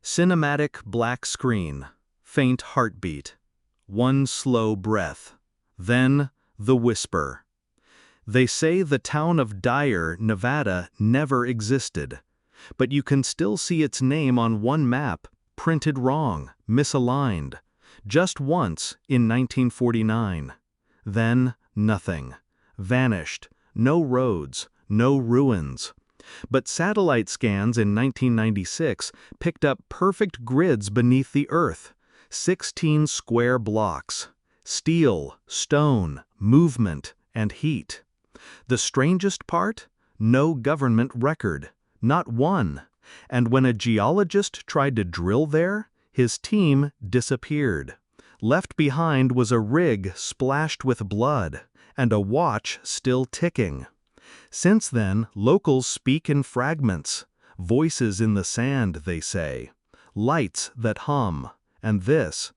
Cinematic black screen, faint heartbeat, one slow breath, then the whisper. They say the town of Dyer, Nevada, never existed, but you can still see its name on one map, printed wrong, misaligned, just once in 1949. Then nothing, vanished, no roads, no ruins. But satellite scans in 1996 picked up perfect grids beneath the Earth, 16 square blocks, steel, stone, movement, and heat. The strangest part? No government record, not one. And when a geologist tried to drill there, his team disappeared. Left behind was a rig splashed with blood, and a watch still ticking. Since then, locals speak in fragments, voices in the sand, they say, lights that hum, and this: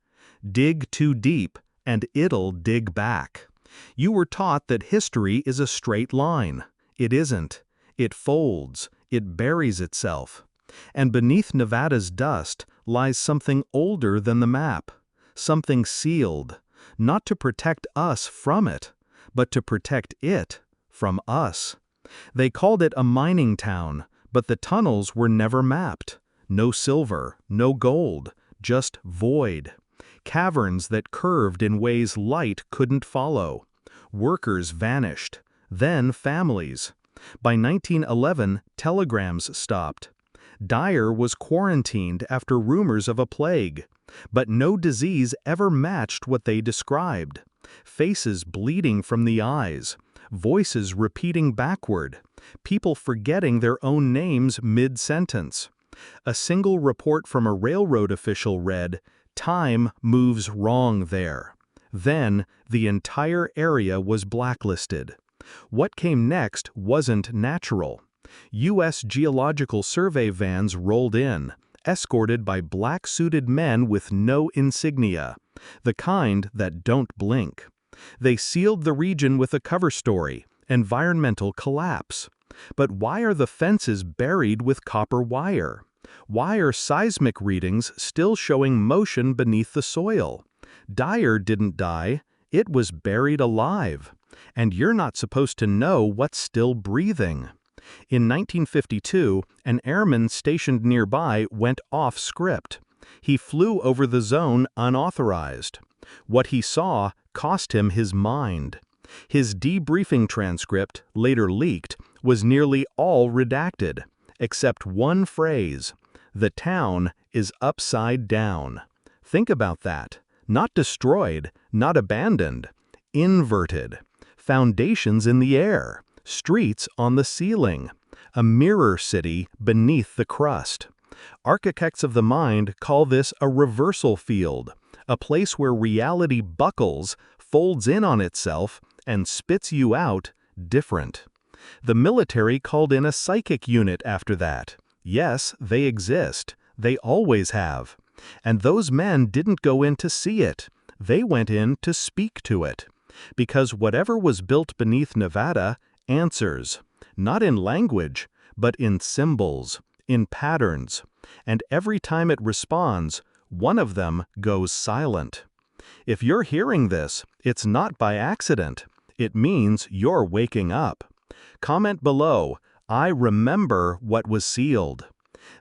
dig too deep, and it'll dig back. You were taught that history is a straight line. It isn't. It folds, it buries itself. And beneath Nevada's dust lies something older than the map, something sealed, not to protect us from it, but to protect it from us. They called it a mining town, but the tunnels were never mapped. No silver, no gold, just void. Caverns that curved in ways light couldn't follow. Workers vanished, then families. By 1911, telegrams stopped. Dyer was quarantined after rumors of a plague, but no disease ever matched what they described. Faces bleeding from the eyes, voices repeating backward, people forgetting their own names mid-sentence. A single report from a railroad official read, "Time moves wrong there." Then, the entire area was blacklisted. What came next wasn't natural. U.S. Geological Survey vans rolled in, escorted by black-suited men with no insignia, the kind that don't blink. They sealed the region with a cover story, environmental collapse. But why are the fences buried with copper wire? Why are seismic readings still showing motion beneath the soil? Dyer didn't die, it was buried alive. And you're not supposed to know what's still breathing. In 1952, an airman stationed nearby went off script. He flew over the zone unauthorized. What he saw cost him his mind. His debriefing transcript, later leaked, was nearly all redacted, except one phrase: "The town is upside down." Think about that. Not destroyed, not abandoned. Inverted. Foundations in the air. Streets on the ceiling. A mirror city beneath the crust. Architects of the mind call this a reversal field, a place where reality buckles, folds in on itself, and spits you out different. The military called in a psychic unit after that. Yes, they exist. They always have. And those men didn't go in to see it. They went in to speak to it. Because whatever was built beneath Nevada answers, not in language, but in symbols, in patterns. And every time it responds, one of them goes silent. If you're hearing this, it's not by accident. It means you're waking up. Comment below, "I remember what was sealed."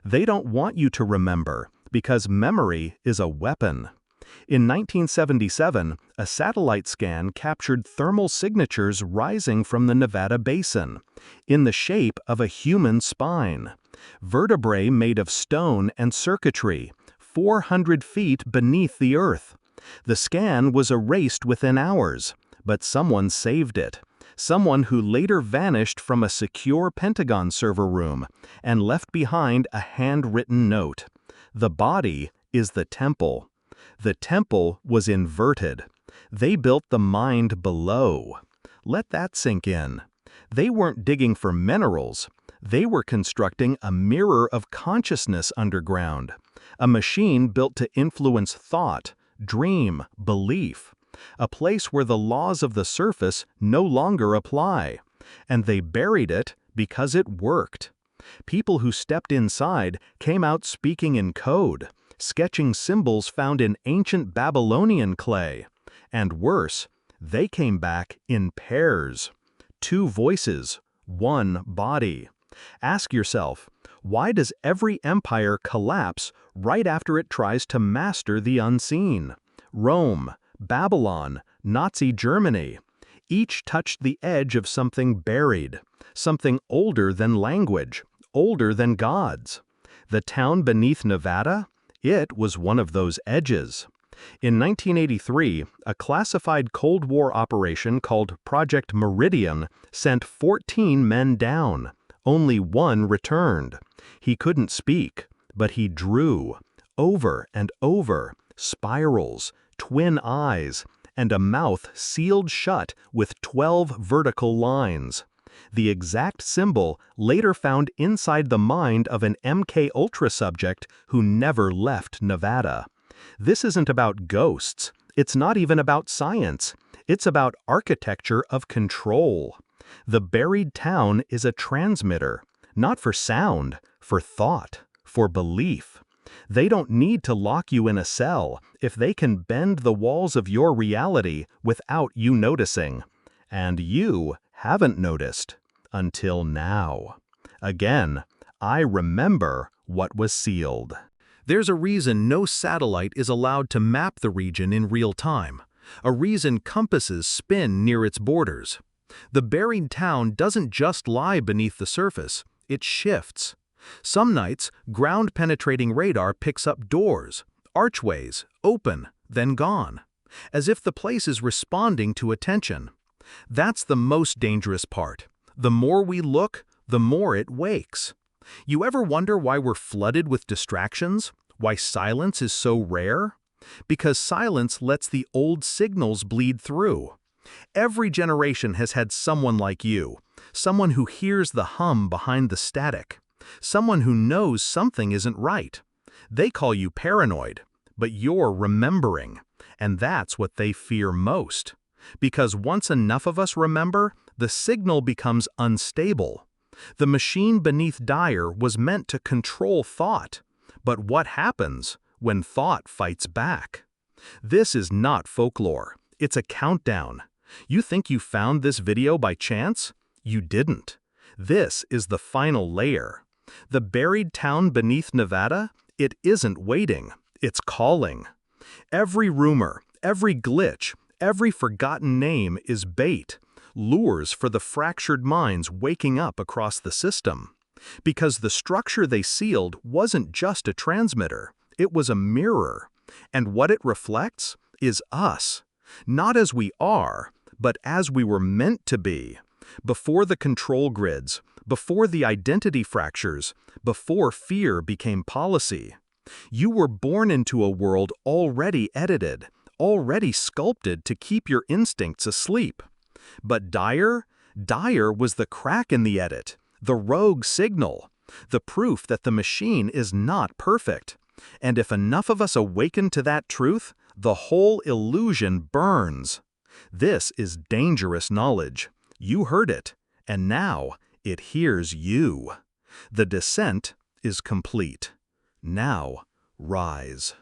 They don't want you to remember, because memory is a weapon. In 1977, a satellite scan captured thermal signatures rising from the Nevada basin, in the shape of a human spine. Vertebrae made of stone and circuitry, 400 feet beneath the Earth. The scan was erased within hours, but someone saved it. Someone who later vanished from a secure Pentagon server room and left behind a handwritten note. The body is the temple. The temple was inverted. They built the mind below. Let that sink in. They weren't digging for minerals. They were constructing a mirror of consciousness underground. A machine built to influence thought, dream, belief. A place where the laws of the surface no longer apply. And they buried it because it worked. People who stepped inside came out speaking in code, sketching symbols found in ancient Babylonian clay. And worse, they came back in pairs. 2 voices, 1 body. Ask yourself, why does every empire collapse right after it tries to master the unseen? Rome, Babylon, Nazi Germany. Each touched the edge of something buried, something older than language, older than gods. The town beneath Nevada? It was one of those edges. In 1983, a classified Cold War operation called Project Meridian sent 14 men down. Only 1 returned. He couldn't speak, but he drew, over and over, spirals, twin eyes, and a mouth sealed shut with 12 vertical lines. The exact symbol later found inside the mind of an MK Ultra subject who never left Nevada. This isn't about ghosts. It's not even about science. It's about architecture of control. The buried town is a transmitter, not for sound, for thought, for belief. They don't need to lock you in a cell if they can bend the walls of your reality without you noticing. And you haven't noticed until now. Again, I remember what was sealed. There's a reason no satellite is allowed to map the region in real time, a reason compasses spin near its borders. The buried town doesn't just lie beneath the surface, it shifts. Some nights, ground-penetrating radar picks up doors, archways, open, then gone, as if the place is responding to attention. That's the most dangerous part. The more we look, the more it wakes. You ever wonder why we're flooded with distractions? Why silence is so rare? Because silence lets the old signals bleed through. Every generation has had someone like you, someone who hears the hum behind the static, someone who knows something isn't right. They call you paranoid, but you're remembering, and that's what they fear most. Because once enough of us remember, the signal becomes unstable. The machine beneath Dyer was meant to control thought. But what happens when thought fights back? This is not folklore. It's a countdown. You think you found this video by chance? You didn't. This is the final layer. The buried town beneath Nevada? It isn't waiting. It's calling. Every rumor, every glitch, every forgotten name is bait, lures for the fractured minds waking up across the system. Because the structure they sealed wasn't just a transmitter, it was a mirror. And what it reflects is us. Not as we are, but as we were meant to be. Before the control grids, before the identity fractures, before fear became policy. You were born into a world already edited, already sculpted to keep your instincts asleep. But Dyer was the crack in the edit, the rogue signal, the proof that the machine is not perfect. And if enough of us awaken to that truth, the whole illusion burns. This is dangerous knowledge. You heard it, and now it hears you. The descent is complete. Now, rise.